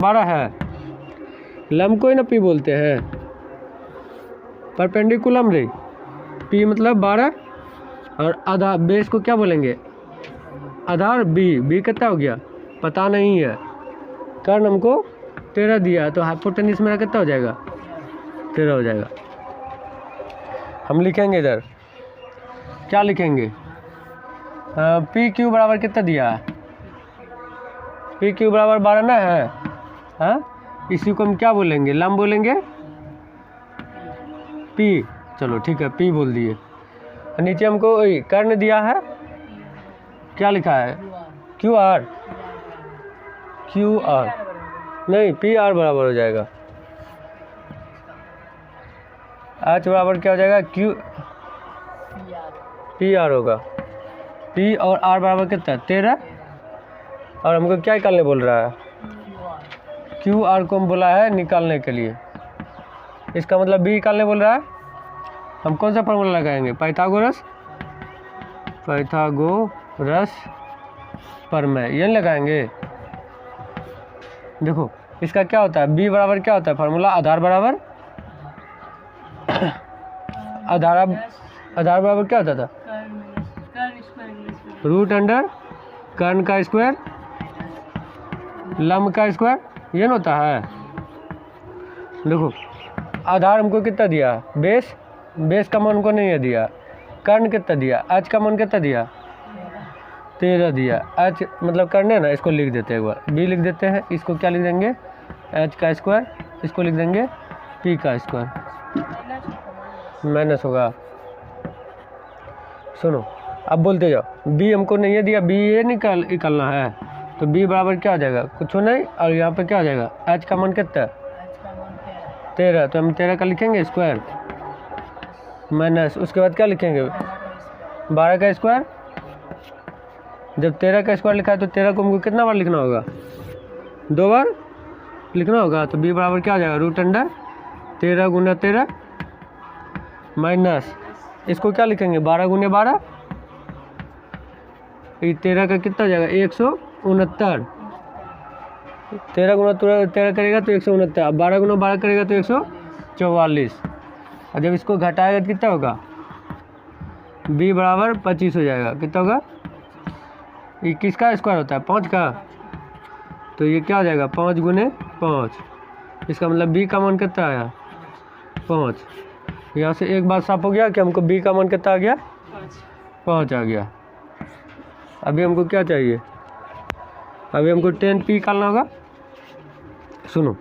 12 है, लंब को ही ना पी बोलते हैं, परपेंडिकुलम रे, पी मतलब 12 और आधा बेस को क्या बोलेंगे आधार, बी कितना हो गया पता नहीं है, कर्ण हमको 13 दिया है तो हाइपोटेन्यूज मेरा कितना हो जाएगा 13 हो जाएगा। हम लिखेंगे इधर क्या लिखेंगे, पी क्यू बराबर कितना दिया है, पी क्यू बराबर 12 ना है, हाँ इसी को हम क्या बोलेंगे लंब बोलेंगे पी, चलो ठीक है पी बोल दिए। नीचे हमको कर्ण दिया है, क्या लिखा है क्यू आर, क्यू आर नहीं पी आर बराबर हो जाएगा, एच बराबर क्या हो जाएगा क्यू पी आर होगा, पी और आर बराबर कितना 13 और हमको क्या निकालने बोल रहा है क्यू आर को हम बोला है निकालने के लिए, इसका मतलब बी निकालने बोल रहा है। हम कौन सा फॉर्मूला लगाएंगे पाइथागोरस प्रमेय ये लगाएंगे। देखो इसका क्या होता है बी बराबर क्या होता है फार्मूला आधार बराबर आधार बराबर क्या होता था रूट अंडर कर्ण का स्क्वायर लंब का स्क्वायर, ये ना होता है। देखो आधार हमको कितना दिया बेस का मान को नहीं है दिया, कर्ण कितना दिया एच का मान कितना दिया 13 दिया, एच मतलब कर्ण है ना, इसको लिख देते हैं एक बार बी लिख देते हैं, इसको क्या लिख देंगे एच का स्क्वायर, इसको लिख देंगे पी का स्क्वायर माइनस होगा। सुनो अब बोलते जाओ बी हमको नहीं है दिया, बी ये निकालना है तो बी बराबर क्या हो जाएगा कुछ नहीं, और यहाँ पे क्या हो जाएगा एच का मान कितना 13 तो हम 13 का लिखेंगे स्क्वायर माइनस उसके बाद क्या लिखेंगे 12 का स्क्वायर, जब 13 का स्क्वायर लिखा है तो 13 को हमको कितना बार लिखना होगा 2 बार लिखना होगा, तो बी बराबर क्या हो जाएगा रूट अंडर 13 गुना 13 माइनस इसको क्या लिखेंगे 12 गुने 12, ये 13 का कितना हो जाएगा 169, 13 गुना 13 करेगा तो 169, 12 गुना 12 करेगा तो 144, और जब इसको घटाएगा तो कितना होगा b बराबर 25 हो जाएगा, कितना होगा ये किसका स्क्वायर होता है 5 का, तो ये क्या हो जाएगा 5 गुने 5, इसका मतलब b का मान कितना आया 5। यहाँ से एक बात साफ हो गया कि हमको b का मान कितना आ गया 5 आ गया। अभी हमको क्या चाहिए, अभी हमको 10p निकालना होगा। सुनो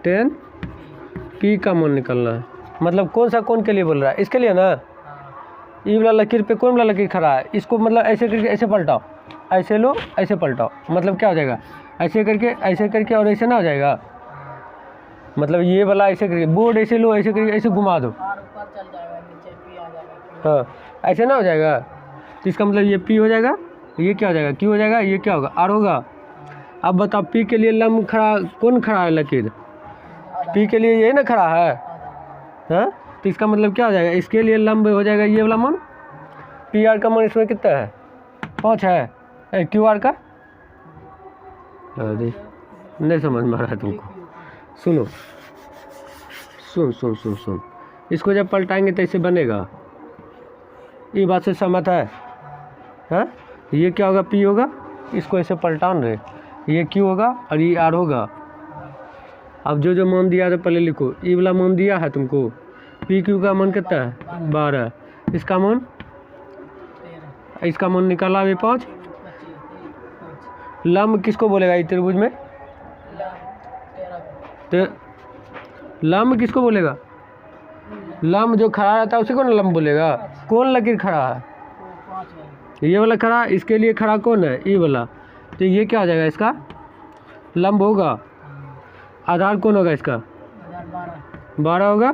10p का मान निकालना है, मतलब कौन सा कौन के लिए बोल रहा है इसके लिए ना, ई वाला लकीर पे कौन वाला लकीर खड़ा है, इसको मतलब ऐसे करके ऐसे पलटाओ, ऐसे लो ऐसे पलटाओ, मतलब क्या हो जाएगा ऐसे करके और ऐसे ना हो जाएगा, मतलब ये वाला ऐसे करके बोर्ड ऐसे लो ऐसे करके ऐसे घुमा दो, हाँ ऐसे ना हो जाएगा, तो इसका मतलब ये p हो जाएगा, ये क्या हो जाएगा q हो जाएगा, ये क्या होगा r होगा। अब बताओ p के लिए लंब खड़ा कौन खड़ा है लकीर, p के लिए ये ना खड़ा है, हाँ तो इसका मतलब क्या हो जाएगा इसके लिए लंब हो जाएगा ये वाला मान, पी आर का मान इसमें कितना है 5 है, क्यू आर का अरे नहीं समझ में आ रहा है तुमको। सुनो सुन इसको जब पलटाएंगे तो ऐसे बनेगा, ये बात से सहमत है, हाँ ये क्या होगा पी होगा, इसको ऐसे पलटान रहे, ये क्यू होगा और ये आर होगा। अब जो मान दिया था पहले लिखो, ये वाला मान दिया है तुमको, पी क्यू का मान कितना है 12, इसका मान निकाला अभी 5। लंब किसको बोलेगा इस त्रिभुज में, तो लंब किसको बोलेगा, लंब जो खड़ा रहता है उसी को ना लंब बोलेगा। कौन लकीर खड़ा है, ये वाला खड़ा, इसके लिए खड़ा कौन है ये वाला, तो ये क्या हो जाएगा इसका लंब होगा, आधार कौन होगा इसका 12 होगा।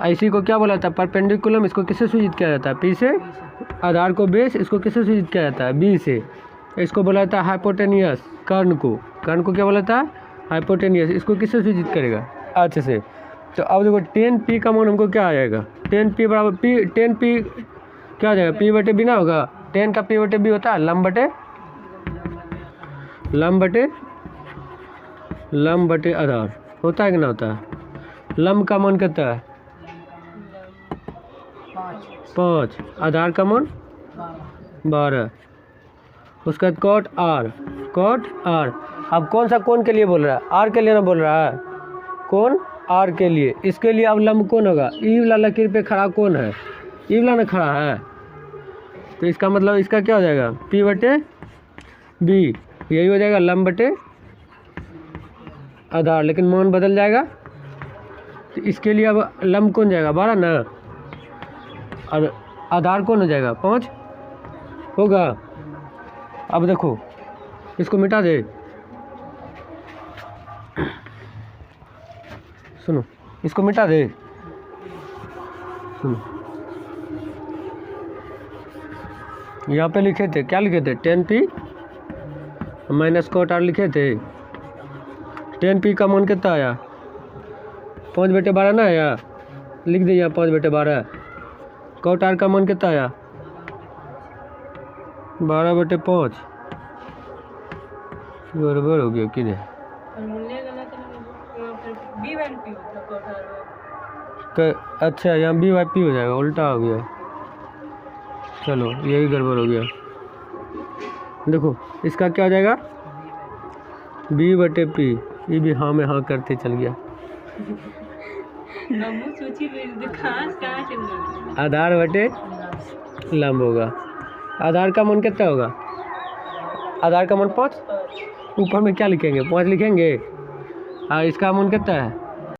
इसी को क्या बोला जाता है परपेंडिकुलम, इसको किससे सूचित किया जाता है पी से, आधार को बेस, इसको किससे सूचित किया जाता है बी से, इसको बोला जाता है हाइपोटेनियस, कर्ण को क्या बोला जाता है हाइपोटेनियस, इसको किससे सूचित करेगा अच्छे से। तो अब देखो 10p का मान हमको क्या आ जाएगा, 10p बराबर p, 10p क्या आ जाएगा p बटे b ना होगा, 10 का p बटे b होता है लंब बटे लंब बटे आधार होता है कि ना होता है? लंब का मान कितना है? 5। आधार का मान 12। उसका कॉट आर। अब कौन सा कोण के लिए बोल रहा है? आर के लिए ना बोल रहा है? कोण आर के लिए। इसके लिए अब लंब कौन होगा? ई वाला लकीर पे खड़ा कौन है? ई वाला ना खड़ा है, तो इसका मतलब इसका क्या हो जाएगा? P बटे B, यही हो जाएगा लंब बटे आधार, लेकिन मान बदल जाएगा। तो इसके लिए अब लंब कौन जाएगा? 12 ना, और आधार कौन हो जाएगा? 5 होगा। अब देखो इसको मिटा दे, सुनो इसको मिटा दे, सुनो यहाँ पे लिखे थे, क्या लिखे थे? 10P माइनस कॉट आर लिखे थे। 10P का मान कितना आया? 5 बटे 12 ना आया? लिख दे यहाँ 5 बटे 12। कॉट आर का मान कितना आया? 12 बटे 5। गड़बड़ हो गया कि अच्छा यहाँ B बाई P हो जाएगा, उल्टा हो गया। चलो यही गड़बड़ हो गया। देखो इसका क्या हो जाएगा? B बटे P। ये भी हाँ में हाँ करते चल गया। आधार बटे लंब होगा। आधार का मान कितना होगा? आधार का मान 5। ऊपर में क्या लिखेंगे? 5 लिखेंगे। इसका मान कितना है?